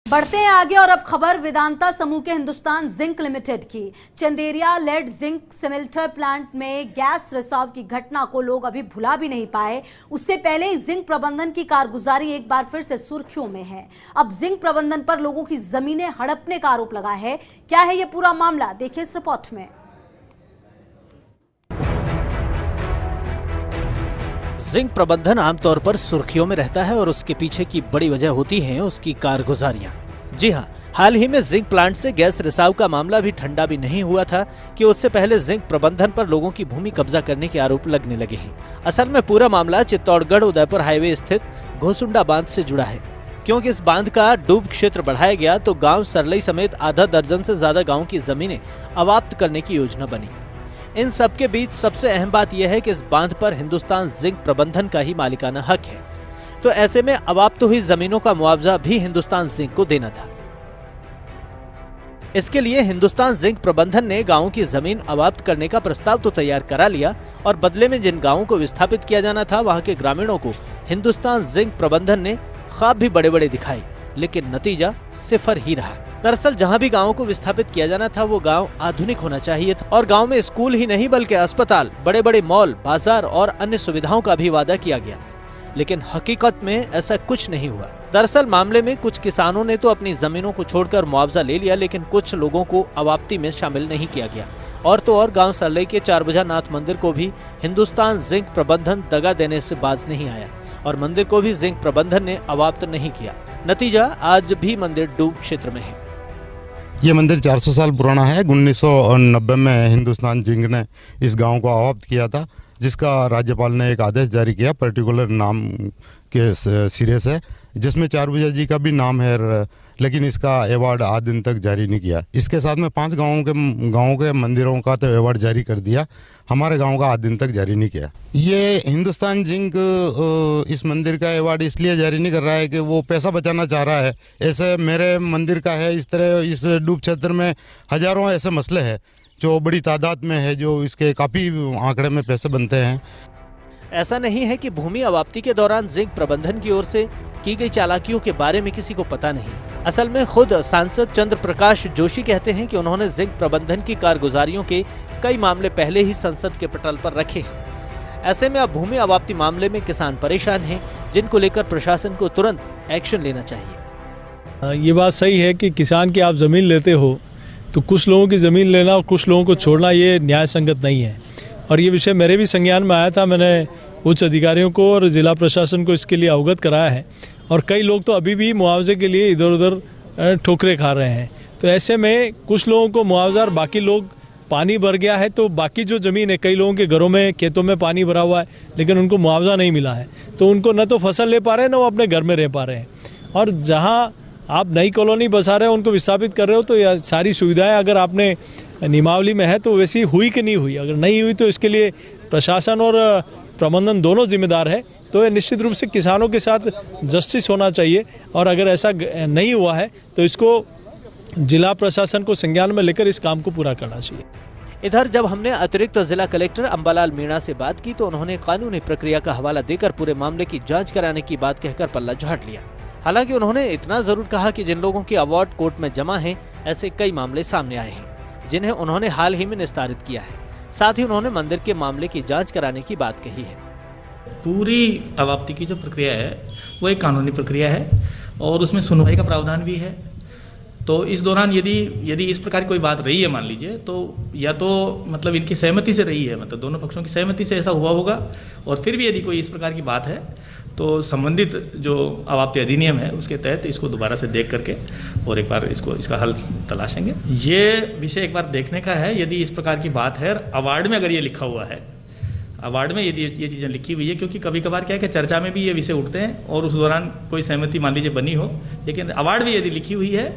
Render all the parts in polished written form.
बढ़ते हैं आगे और अब खबर वेदांता समूह के हिंदुस्तान जिंक लिमिटेड की। चंदेरिया लेड जिंक सिमेल्टर प्लांट में गैस रिसाव की घटना को लोग अभी भुला भी नहीं पाए। उससे पहले ही जिंक प्रबंधन की कारगुजारी एक बार फिर से सुर्खियों में है। अब जिंक प्रबंधन पर लोगों की जमीनें हड़पने का आरोप लगा है। क्या है ये पूरा मामला, देखिए इस रिपोर्ट में। जिंक प्रबंधन आमतौर पर सुर्खियों में रहता है और उसके पीछे की बड़ी वजह होती है उसकी कारगुजारियां। जी हां, हाल ही में जिंक प्लांट से गैस रिसाव का मामला भी ठंडा भी नहीं हुआ था कि उससे पहले जिंक प्रबंधन पर लोगों की भूमि कब्जा करने के आरोप लगने लगे हैं। असल में पूरा मामला चित्तौड़गढ़ उदयपुर हाईवे स्थित घोसुंडा बांध से जुड़ा है। क्योंकि इस बांध का डूब क्षेत्र बढ़ाया गया तो गाँव सरलई समेत आधा दर्जन से ज्यादा गाँव की जमीनें अवाप्त करने की योजना बनी। इन सब के बीच सबसे अहम बात यह है कि इस बांध पर हिंदुस्तान जिंक प्रबंधन का ही मालिकाना हक है, तो ऐसे में अवाप्त हुई जमीनों का मुआवजा भी हिंदुस्तान जिंक को देना था। इसके लिए हिंदुस्तान जिंक प्रबंधन ने गांवों की जमीन अवाप्त करने का प्रस्ताव तो तैयार करा लिया और बदले में जिन गांवों को विस्थापित किया जाना था वहां के ग्रामीणों को हिंदुस्तान जिंक प्रबंधन ने ख्वाब भी बड़े बड़े दिखाए, लेकिन नतीजा सिफर ही रहा। दरअसल जहां भी गांवों को विस्थापित किया जाना था वो गांव आधुनिक होना चाहिए था और गांव में स्कूल ही नहीं बल्कि अस्पताल, बड़े बड़े मॉल, बाजार और अन्य सुविधाओं का भी वादा किया गया, लेकिन हकीकत में ऐसा कुछ नहीं हुआ। दरअसल मामले में कुछ किसानों ने तो अपनी जमीनों को छोड़कर मुआवजा ले लिया, लेकिन कुछ लोगों को अवाप्ती में शामिल नहीं किया गया। और तो और गांव सरलई के चारभुजा नाथ मंदिर को भी हिंदुस्तान जिंक प्रबंधन दगा देने से बाज नहीं आया और मंदिर को भी जिंक प्रबंधन ने अवाप्त नहीं किया। नतीजा आज भी मंदिर डूब क्षेत्र में है। ये मंदिर 400 साल पुराना है। 1990 में हिंदुस्तान जिंक ने इस गांव को अवाप्त किया था, जिसका राज्यपाल ने एक आदेश जारी किया पर्टिकुलर नाम के सिरे से, जिसमें चारभुजा जी का भी नाम है, लेकिन इसका अवार्ड आज दिन तक जारी नहीं किया। इसके साथ में 5 गाँवों के मंदिरों का तो अवार्ड जारी कर दिया, हमारे गांव का आज दिन तक जारी नहीं किया। ये हिंदुस्तान जिंक इस मंदिर का अवार्ड इसलिए जारी नहीं कर रहा है कि वो पैसा बचाना चाह रहा है। ऐसे मेरे मंदिर का है, इस तरह इस डूब क्षेत्र में हजारों ऐसे मसले हैं जो बड़ी तादाद में है, जो इसके काफ़ी आंकड़े में पैसे बनते हैं। ऐसा नहीं है कि भूमि अवाप्ति के दौरान जिंक प्रबंधन की ओर से की गई चालाकियों के बारे में किसी को पता नहीं। असल में खुद सांसद चंद्र प्रकाश जोशी कहते हैं कि उन्होंने जिंक प्रबंधन की कारगुजारियों के कई मामले पहले ही संसद के पटल पर रखे हैं। ऐसे में अब भूमि अवाप्ति मामले में किसान परेशान हैं, जिनको लेकर प्रशासन को तुरंत एक्शन लेना चाहिए। ये बात सही है कि किसान की आप जमीन लेते हो तो कुछ लोगों की जमीन लेना और कुछ लोगों को छोड़ना ये न्याय संगत नहीं है, और ये विषय मेरे भी संज्ञान में आया था। मैंने उच्च अधिकारियों को और जिला प्रशासन को इसके लिए अवगत कराया है, और कई लोग तो अभी भी मुआवजे के लिए इधर उधर ठोकरे खा रहे हैं। तो ऐसे में कुछ लोगों को मुआवजा और बाकी लोग, पानी भर गया है तो बाकी जो ज़मीन है, कई लोगों के घरों में खेतों में पानी भरा हुआ है लेकिन उनको मुआवजा नहीं मिला है, तो उनको न तो फसल ले पा रहे हैं, न वो अपने घर में रह पा रहे हैं। और जहाँ आप नई कॉलोनी बसा रहे हो, उनको विस्थापित कर रहे हो, तो यह सारी सुविधाएं अगर आपने नियमावली में है तो वैसी हुई कि नहीं हुई। अगर नहीं हुई तो इसके लिए प्रशासन और प्रबंधन दोनों जिम्मेदार है। तो ये निश्चित रूप से किसानों के साथ जस्टिस होना चाहिए, और अगर ऐसा नहीं हुआ है तो इसको जिला प्रशासन को संज्ञान में लेकर इस काम को पूरा करना चाहिए। इधर जब हमने अतिरिक्त जिला कलेक्टर अंबालाल मीणा से बात की तो उन्होंने कानूनी प्रक्रिया का हवाला देकर पूरे मामले की जांच कराने की बात कहकर पल्ला झाड़ लिया। हालांकि उन्होंने इतना जरूर कहा कि जिन लोगों के अवार्ड कोर्ट में जमा हैं, ऐसे कई मामले सामने आए हैं जिन्हें उन्होंने हाल ही में निस्तारित किया है। साथ ही उन्होंने मंदिर के मामले की जांच कराने की बात कही है। पूरी अवाप्ति की जो प्रक्रिया है वो एक कानूनी प्रक्रिया है और उसमें सुनवाई का प्रावधान भी है। तो इस दौरान यदि इस प्रकार कोई बात रही है, मान लीजिए, तो या तो मतलब इनकी सहमति से रही है, मतलब दोनों पक्षों की सहमति से ऐसा हुआ होगा, और फिर भी यदि कोई इस प्रकार की बात है तो संबंधित जो अवाप्ति अधिनियम है उसके तहत इसको दोबारा से देख करके और एक बार इसका हल तलाशेंगे। ये विषय एक बार देखने का है। यदि इस प्रकार की बात है, अवार्ड में अगर ये लिखा हुआ है, अवार्ड में यदि ये चीज़ें लिखी हुई है, क्योंकि कभी कभार क्या है कि चर्चा में भी ये विषय उठते हैं और उस दौरान कोई सहमति मान लीजिए बनी हो, लेकिन अवार्ड में यदि लिखी हुई है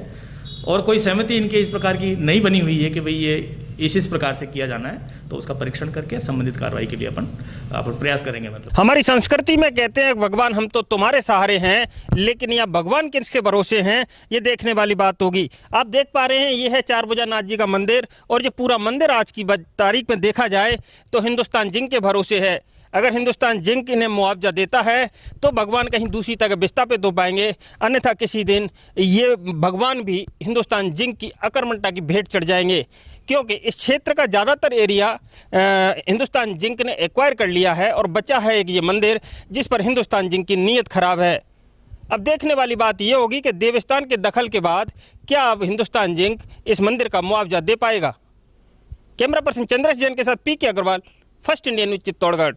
और कोई सहमति इनके इस प्रकार की नहीं बनी हुई है कि भाई ये इस प्रकार से किया जाना है, तो उसका परीक्षण करके संबंधित कार्रवाई के लिए अपन प्रयास करेंगे। मतलब हमारी संस्कृति में कहते हैं भगवान हम तो तुम्हारे सहारे हैं, लेकिन यहाँ भगवान किसके भरोसे हैं, ये देखने वाली बात होगी। आप देख पा रहे हैं ये है चारभुजा नाथ जी का मंदिर, और ये पूरा मंदिर आज की तारीख में देखा जाए तो हिंदुस्तान जिंक के भरोसे है। अगर हिंदुस्तान जिंक इन्हें मुआवजा देता है तो भगवान कहीं दूसरी तरह विस्थापित हो पाएंगे, अन्यथा किसी दिन ये भगवान भी हिंदुस्तान जिंक की अकर्मण्यता की भेंट चढ़ जाएंगे, क्योंकि इस क्षेत्र का ज़्यादातर एरिया हिंदुस्तान जिंक ने एक्वायर कर लिया है और बचा है एक ये मंदिर जिस पर हिंदुस्तान जिंक की नीयत खराब है। अब देखने वाली बात यह होगी कि देवस्थान के दखल के बाद क्या अब हिंदुस्तान जिंक इस मंदिर का मुआवजा दे पाएगा। कैमरा पर्सन चंद्रेश जैन के साथ P K Agarwal, first Indian news, Chittorgarh.